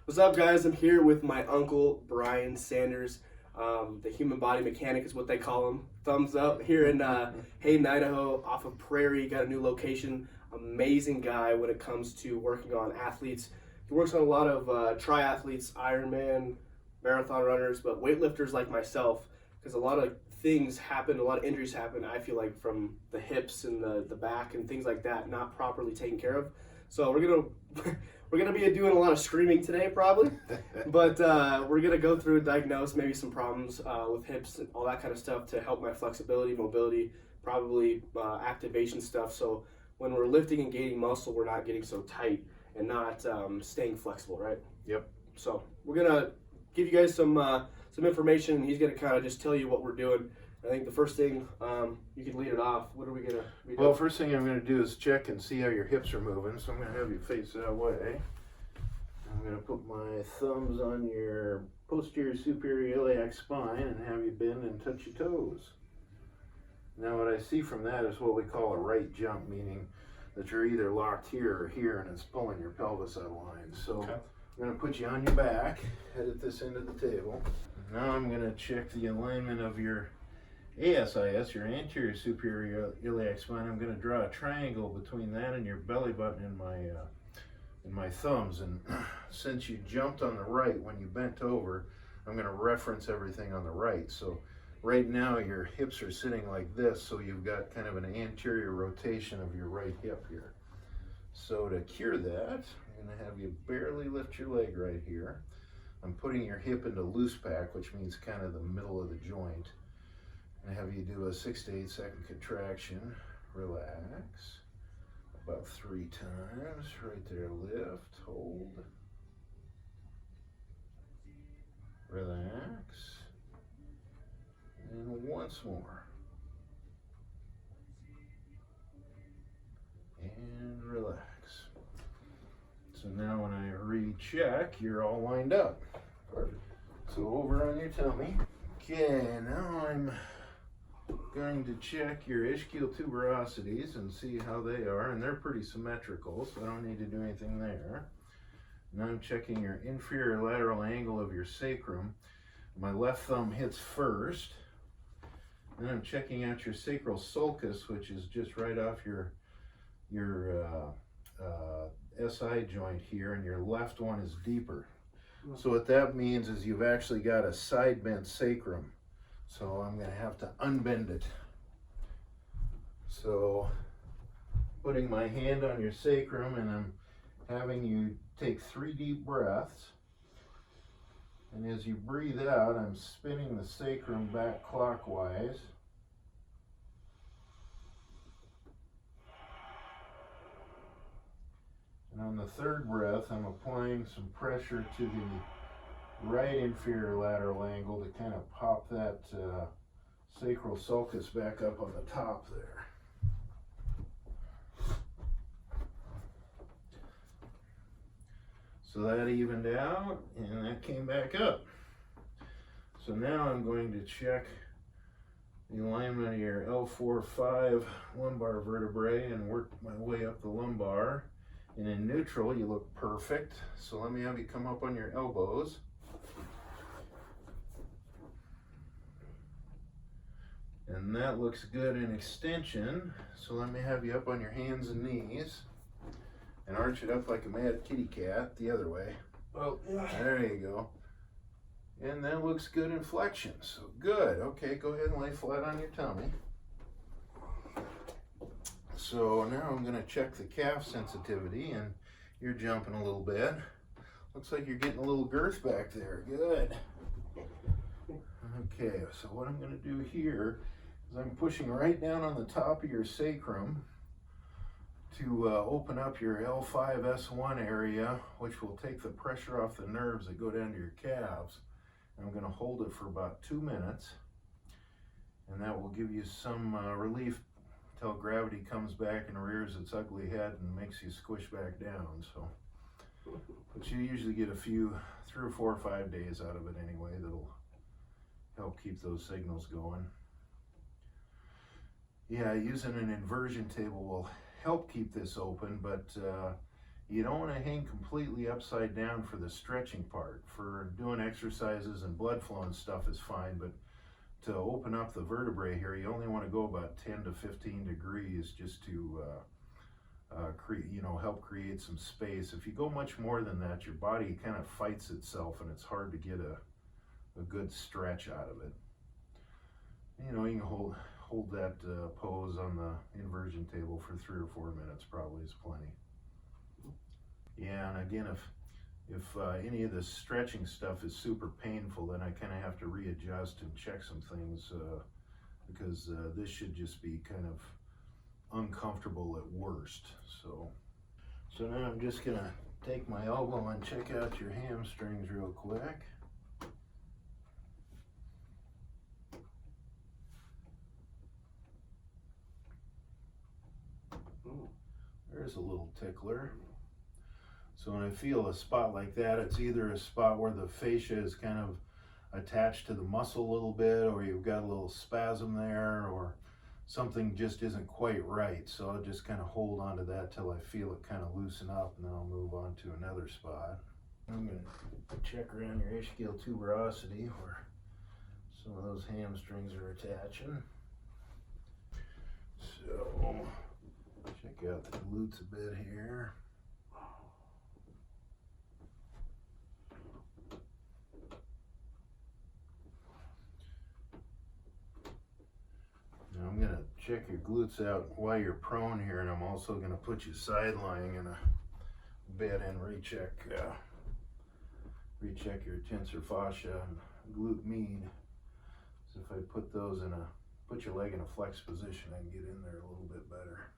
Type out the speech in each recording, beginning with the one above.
What's up, guys? I'm here with my uncle, Brian Sanders. The human body mechanic is what they call him. Thumbs up here in Hayden, Idaho, off of Prairie. Got a new location. Amazing guy when it comes to working on athletes. He works on a lot of triathletes, Ironman, marathon runners, but weightlifters like myself, because a lot of things happen, a lot of injuries happen, I feel like, from the hips and the back and things like that, not properly taken care of. So we're gonna be doing a lot of screaming today, probably, but we're gonna go through and diagnose maybe some problems with hips and all that kind of stuff to help my flexibility, mobility, probably activation stuff. So when we're lifting and gaining muscle, we're not getting so tight and not staying flexible, right? Yep. So we're gonna give you guys some information, and he's gonna kind of just tell you what we're doing. I think the first thing, you can lead it off. What are we gonna be doing? Well, first thing I'm going to do is check and see how your hips are moving. So I'm going to have you face that way. I'm going to put my thumbs on your posterior superior iliac spine and have you bend and touch your toes. Now what I see from that is what we call a right jump, meaning that you're either locked here or here and it's pulling your pelvis out of line. So okay. I'm going to put you on your back, head at this end of the table. Now I'm going to check the alignment of your ASIS, your anterior superior iliac spine. I'm going to draw a triangle between that and your belly button and my thumbs. And since you jumped on the right when you bent over, I'm going to reference everything on the right. So right now your hips are sitting like this, so you've got kind of an anterior rotation of your right hip here. So to cure that, I'm going to have you barely lift your leg right here. I'm putting your hip into loose pack, which means kind of the middle of the joint. And have you do a 6 to 8 second contraction, relax, about 3 times, right there, lift, hold, relax, and once more, and relax. So now when I recheck, you're all lined up. Perfect. So over on your tummy. Okay, now I'm going to check your ischial tuberosities and see how they are, and they're pretty symmetrical, so I don't need to do anything there. Now I'm checking your inferior lateral angle of your sacrum. My left thumb hits first. Then I'm checking out your sacral sulcus, which is just right off your SI joint here, and your left one is deeper. So what that means is you've actually got a side bent sacrum. So I'm going to have to unbend it. So putting my hand on your sacrum, and I'm having you take 3 deep breaths. And as you breathe out, I'm spinning the sacrum back clockwise. And on the 3rd breath, I'm applying some pressure to the right inferior lateral angle to kind of pop that sacral sulcus back up on the top there. So that evened out, and that came back up. So now I'm going to check the alignment of your L4-5 lumbar vertebrae and work my way up the lumbar. And in neutral, you look perfect. So let me have you come up on your elbows. And that looks good in extension. So let me have you up on your hands and knees and arch it up like a mad kitty cat the other way. Oh, yeah. There you go. And that looks good in flexion. So good. Okay, go ahead and lay flat on your tummy. So now I'm going to check the calf sensitivity, and you're jumping a little bit. Looks like you're getting a little girth back there. Good. Okay, so what I'm going to do here is I'm pushing right down on the top of your sacrum to open up your L5-S1 area, which will take the pressure off the nerves that go down to your calves. And I'm going to hold it for about 2 minutes, and that will give you some relief until gravity comes back and rears its ugly head and makes you squish back down. So, but you usually get a few, 3 or 4 or 5 days out of it anyway. That'll help keep those signals going. Yeah, using an inversion table will help keep this open, but You don't want to hang completely upside down for the stretching part. For doing exercises and blood flow and stuff is fine, but to open up the vertebrae here, you only want to go about 10 to 15 degrees just to help create some space. If you go much more than that, your body kind of fights itself and it's hard to get a good stretch out of it. You know, you can hold that pose on the inversion table for 3 or 4 minutes probably is plenty. Yeah, and again, if any of the stretching stuff is super painful, then I kind of have to readjust and check some things because this should just be kind of uncomfortable at worst. So now I'm just gonna take my elbow and check out your hamstrings real quick. There's a little tickler. So when I feel a spot like that, it's either a spot where the fascia is kind of attached to the muscle a little bit, or you've got a little spasm there, or something just isn't quite right. So I'll just kind of hold on to that till I feel it kind of loosen up, and then I'll move on to another spot. I'm going to check around your ischial tuberosity where some of those hamstrings are attaching. So check out the glutes a bit here. Now I'm going to check your glutes out while you're prone here, and I'm also going to put you side lying in a bed and recheck your tensor fascia and glute med. So if I put your leg in a flex position, I can get in there a little bit better.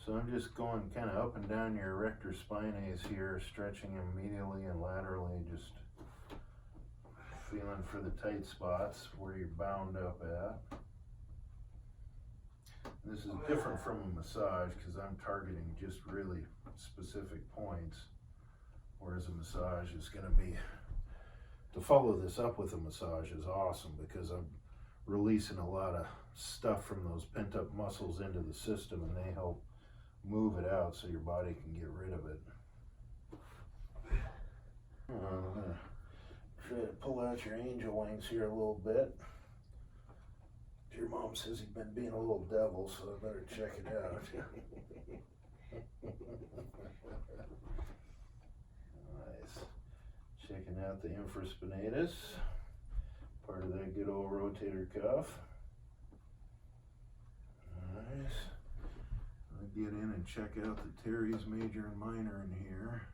So I'm just going kind of up and down your erector spinae here, stretching them medially and laterally, just feeling for the tight spots where you're bound up at. This is different from a massage because I'm targeting just really specific points, whereas a massage is going to be, to follow this up with a massage is awesome because I'm releasing a lot of stuff from those pent up muscles into the system, and they help move it out so your body can get rid of it. I'm going to try to pull out your angel wings here a little bit. Your mom says you've been being a little devil, so I better check it out. Nice. Checking out the infraspinatus, part of that good old rotator cuff. Nice. I'll get in and check out the teres major and minor in here.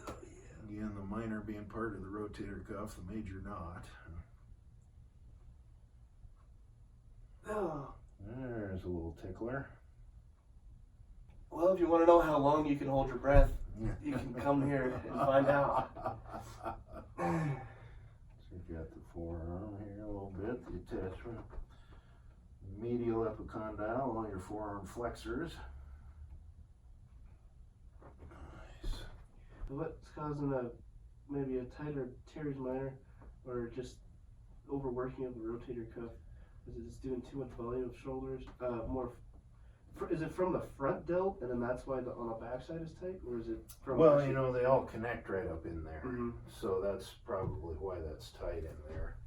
Oh, yeah. Again, the minor being part of the rotator cuff, the major not. Oh. There's a little tickler. Well, if you want to know how long you can hold your breath, you can come here and find out. Check out the forearm here a little bit, the attachment. Medial epicondyle along your forearm flexors. Nice. What's causing maybe a tighter teres minor, or just overworking of the rotator cuff? Is it just doing too much volume of shoulders? Is it from the front delt, and then that's why on the backside is tight, or is it from? Well, you know, they all connect right up in there, mm-hmm. So that's probably why that's tight in there.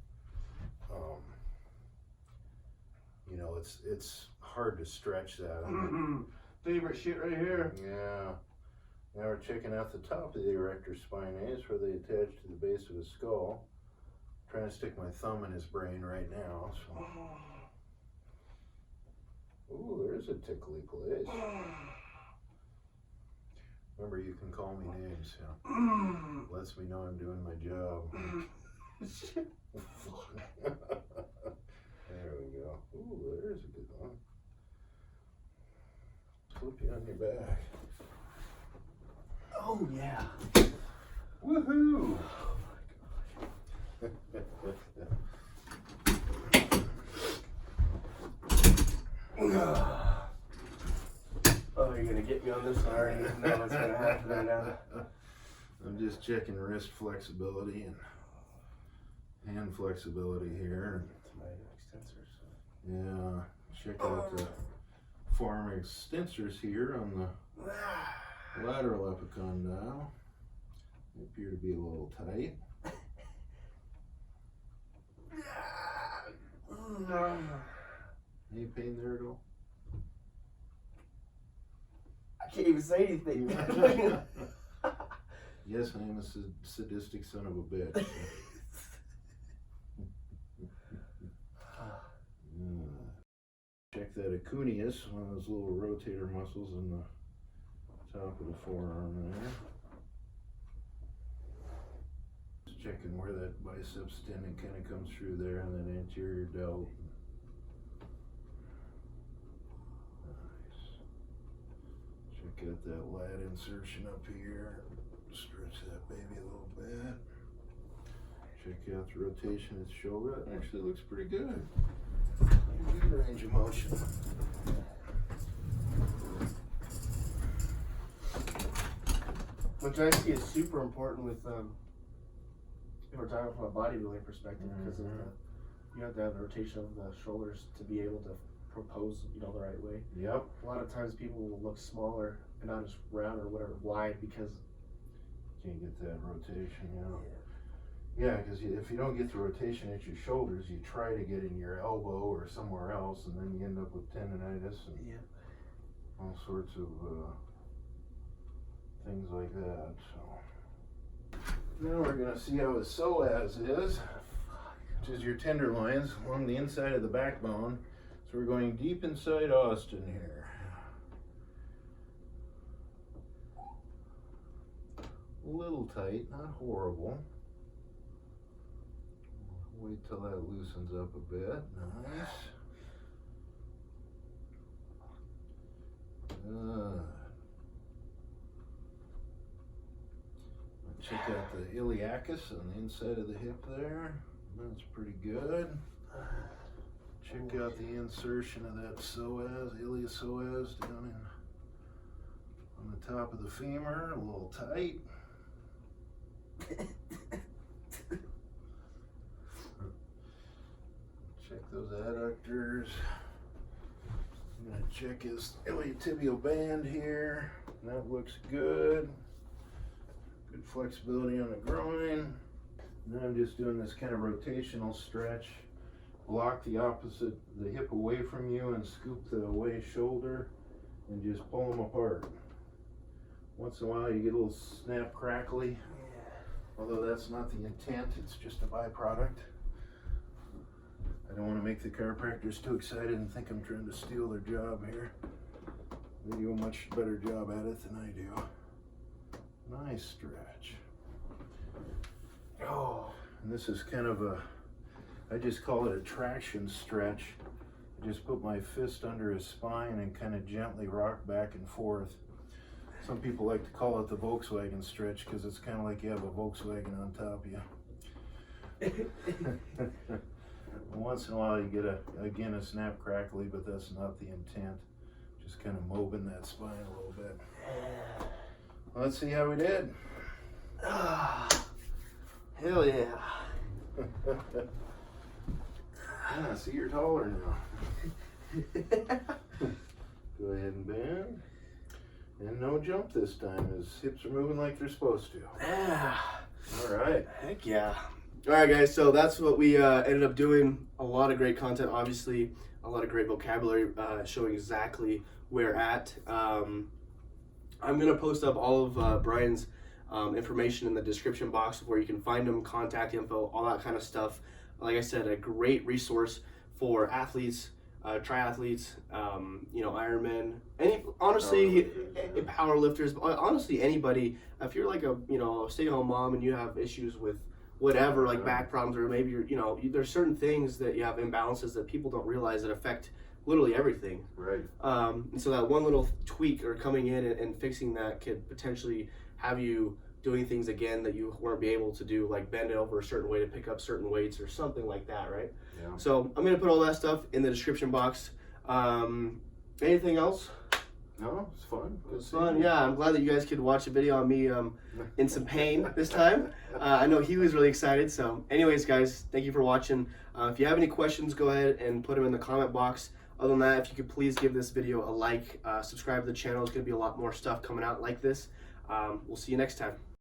You know, it's hard to stretch that. Favorite shit right here. Yeah. Now we're checking out the top of the erector spinae where they attach to the base of his skull. Trying to stick my thumb in his brain right now. So. Ooh, there's a tickly place. Remember, you can call me names. Yeah. Lets me know I'm doing my job. There we go. Ooh, there's a good one. Flip you on your back. Oh, yeah. Woohoo! Oh, you're gonna get me on this one. I already know what's gonna happen right now. I'm just checking wrist flexibility and hand flexibility here. My extensors. Yeah, check out the forearm extensors here on the Lateral epicondyle. They appear to be a little tight. Any pain there at all? I can't even say anything. Yes, I am a sadistic son of a bitch. Check that acunius, one of those little rotator muscles in the top of the forearm there. Just checking where that biceps tendon kind of comes through there and that anterior delt. Nice. Check out that lat insertion up here. Stretch that baby a little bit. Check out the rotation of the shoulder. That actually looks pretty good. Good range of motion. Which I see is super important with, if we're talking from a bodybuilding perspective, because you have to have the rotation of the shoulders to be able to propose, the right way. Yep. A lot of times people will look smaller and not just round or whatever, wide, because can't get that rotation, Yeah, because if you don't get the rotation at your shoulders, you try to get in your elbow or somewhere else, and then you end up with tendonitis and all sorts of things like that. So now we're gonna see how his psoas is, which is your tenderloins along the inside of the backbone. So we're going deep inside Austin here. A little tight, not horrible. Wait till that loosens up a bit. Nice. Check out the iliacus on the inside of the hip there. That's pretty good. Check out the insertion of that psoas, iliopsoas down in on the top of the femur, a little tight. Check those adductors. I'm gonna check his iliotibial band here. That looks good. Good flexibility on the groin. Now I'm just doing this kind of rotational stretch. Block the hip away from you and scoop the away shoulder and just pull them apart. Once in a while you get a little snap crackly. Although that's not the intent, it's just a byproduct. I don't want to make the chiropractors too excited and think I'm trying to steal their job here. They do a much better job at it than I do. Nice stretch. Oh, and this is kind of I just call it a traction stretch. I just put my fist under his spine and kind of gently rock back and forth. Some people like to call it the Volkswagen Stretch because it's kind of like you have a Volkswagen on top of you. Once in a while you get a snap crackly, but that's not the intent. Just kind of mobbing that spine a little bit. Well, let's see how we did. Hell yeah. Yeah, see, you're taller now. Go ahead and bend. And no jump this time. His hips are moving like they're supposed to. All right. Heck yeah. All right, guys. So that's what we ended up doing. A lot of great content, obviously. A lot of great vocabulary showing exactly where at. I'm going to post up all of Brian's information in the description box of where you can find him, contact info, all that kind of stuff. Like I said, a great resource for athletes, triathletes, Ironman, honestly, power lifters, honestly, anybody. If you're like a stay-at-home mom and you have issues with whatever, like back problems, or maybe there's certain things that you have imbalances that people don't realize that affect literally everything. Right. And so that one little tweak or coming in and fixing that could potentially have you doing things again that you weren't be able to do, like bend it over a certain way to pick up certain weights or something like that, right? Yeah. So I'm gonna put all that stuff in the description box. Anything else? No, it's fun. It was fun, yeah. I'm glad that you guys could watch a video on me in some pain this time. I know he was really excited. So anyways, guys, thank you for watching. If you have any questions, go ahead and put them in the comment box. Other than that, if you could please give this video a like, subscribe to the channel. There's going to be a lot more stuff coming out like this. We'll see you next time.